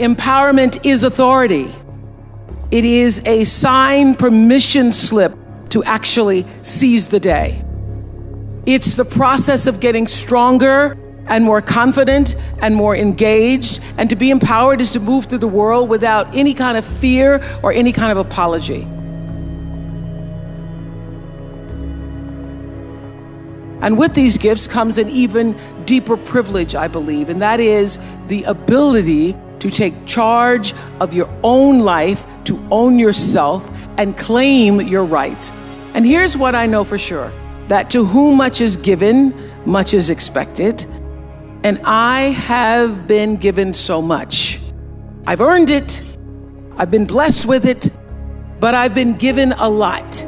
Empowerment is authority. It is a signed permission slip to actually seize the day. It's the process of getting stronger and more confident and more engaged. And to be empowered is to move through the world without any kind of fear or any kind of apology. And with these gifts comes an even deeper privilege, I believe, and that is the ability to take charge of your own life, to own yourself, and claim your rights. And here's what I know for sure, that to whom much is given, much is expected. And I have been given so much. I've earned it, I've been blessed with it, but I've been given a lot.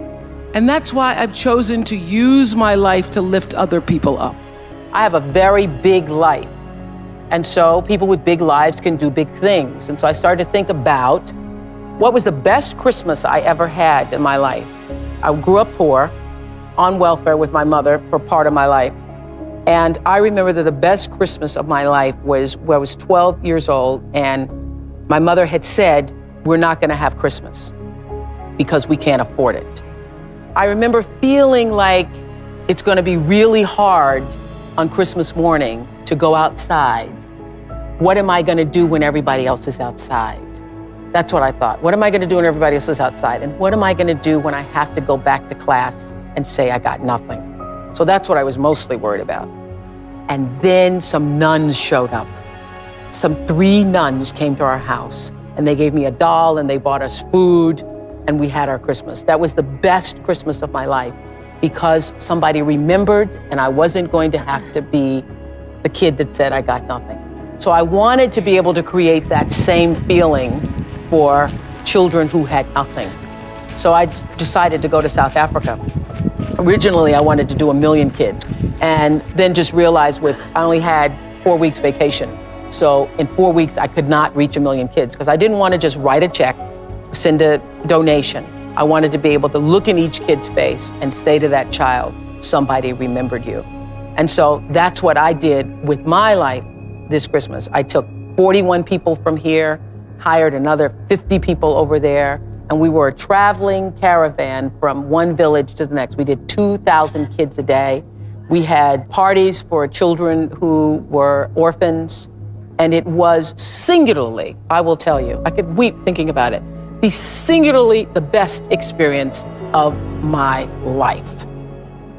And that's why I've chosen to use my life to lift other people up. I have a very big life. And so people with big lives can do big things. And so I started to think about what was the best Christmas I ever had in my life. I grew up poor, on welfare with my mother for part of my life. And I remember that the best Christmas of my life was when I was 12 years old and my mother had said, we're not gonna have Christmas because we can't afford it. I remember feeling like it's gonna be really hard on Christmas morning to go outside. What am I gonna do when everybody else is outside? That's what I thought. What am I gonna do when everybody else is outside? And what am I gonna do when I have to go back to class and say I got nothing? So that's what I was mostly worried about. And then some nuns showed up. Some 3 nuns came to our house and they gave me a doll and they bought us food and we had our Christmas. That was the best Christmas of my life because somebody remembered and I wasn't going to have to be the kid that said I got nothing. So I wanted to be able to create that same feeling for children who had nothing. So I decided to go to South Africa. Originally, I wanted to do 1 million kids and then just realized I only had 4 weeks vacation. So in 4 weeks, I could not reach 1 million kids because I didn't want to just write a check, send a donation. I wanted to be able to look in each kid's face and say to that child, somebody remembered you. And so that's what I did with my life this Christmas. I took 41 people from here, hired another 50 people over there, and we were a traveling caravan from one village to the next. We did 2,000 kids a day. We had parties for children who were orphans, and it was singularly, I will tell you, I could weep thinking about it, the best experience of my life.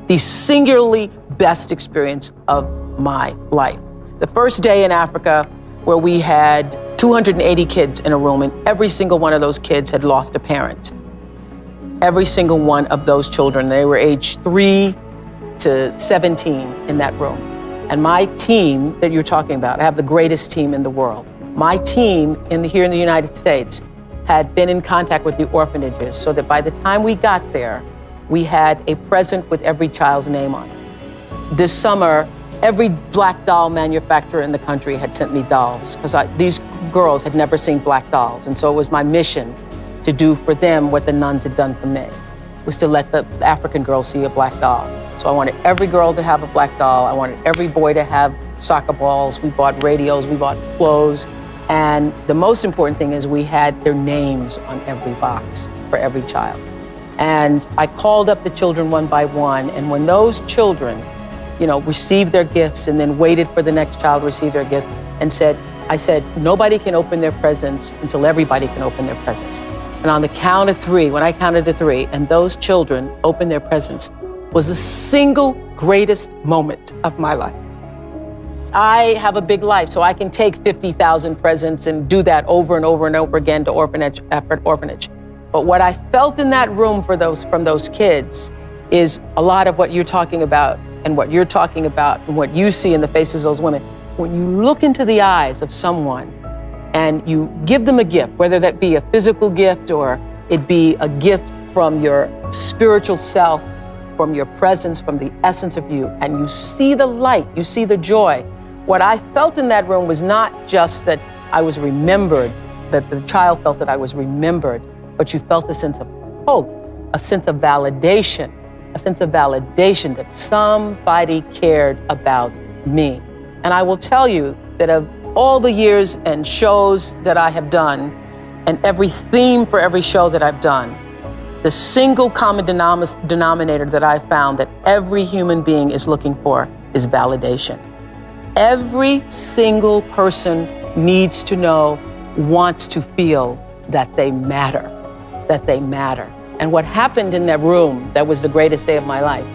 The singularly best experience of my life. The first day in Africa where we had 280 kids in a room and every single one of those kids had lost a parent. Every single one of those children, they were aged 3 to 17 in that room. And my team that you're talking about, I have the greatest team in the world. My team here in the United States had been in contact with the orphanages so that by the time we got there, we had a present with every child's name on it. This summer, every black doll manufacturer in the country had sent me dolls because these girls had never seen black dolls. And so it was my mission to do for them what the nuns had done for me, was to let the African girls see a black doll. So I wanted every girl to have a black doll. I wanted every boy to have soccer balls. We bought radios, we bought clothes. And the most important thing is we had their names on every box for every child. And I called up the children one by one. And when those children, received their gifts and then waited for the next child to receive their gifts I said, nobody can open their presents until everybody can open their presents. And on the count of 3, when I counted to 3, and those children opened their presents, was the single greatest moment of my life. I have a big life, so I can take 50,000 presents and do that over and over and over again to orphanage after orphanage. But what I felt in that room from those kids is a lot of what you're talking about and what you're talking about and what you see in the faces of those women. When you look into the eyes of someone and you give them a gift, whether that be a physical gift or it be a gift from your spiritual self, from your presence, from the essence of you, and you see the light, you see the joy. What I felt in that room was not just that I was remembered, that the child felt that I was remembered, but you felt a sense of hope, a sense of validation that somebody cared about me. And I will tell you that of all the years and shows that I have done, and every theme for every show that I've done, the single common denominator that I've found that every human being is looking for is validation. Every single person needs to know, wants to feel that they matter, that they matter. And what happened in that room, that was the greatest day of my life,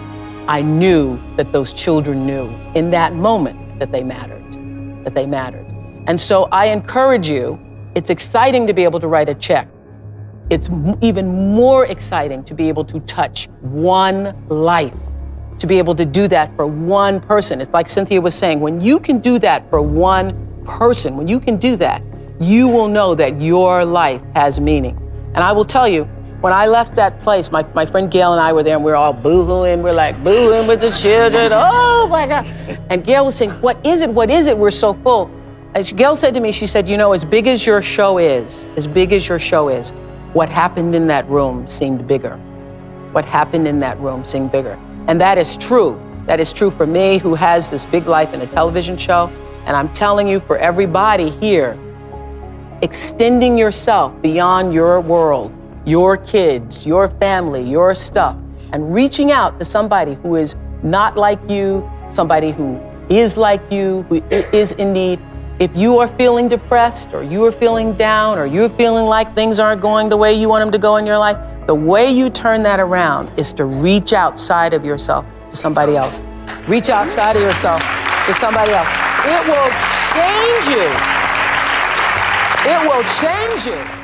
I knew that those children knew in that moment that they mattered, that they mattered. And so I encourage you, it's exciting to be able to write a check. It's even more exciting to be able to touch one life, to be able to do that for one person. It's like Cynthia was saying, when you can do that for one person, when you can do that, you will know that your life has meaning. And I will tell you, when I left that place, my friend Gail and I were there, and we were all boo-hooing. We're like boo-hooing with the children. Oh my God. And Gail was saying, what is it? What is it? We're so full. And Gail said to me, she said, you know, as big as your show is, what happened in that room seemed bigger. What happened in that room seemed bigger. And that is true. That is true for me, who has this big life in a television show. And I'm telling you, for everybody here, extending yourself beyond your world, your kids, your family, your stuff, and reaching out to somebody who is not like you, somebody who is like you, who is in need. If you are feeling depressed, or you are feeling down, or you're feeling like things aren't going the way you want them to go in your life, the way you turn that around is to reach outside of yourself to somebody else. Reach outside of yourself to somebody else. It will change you. It will change you.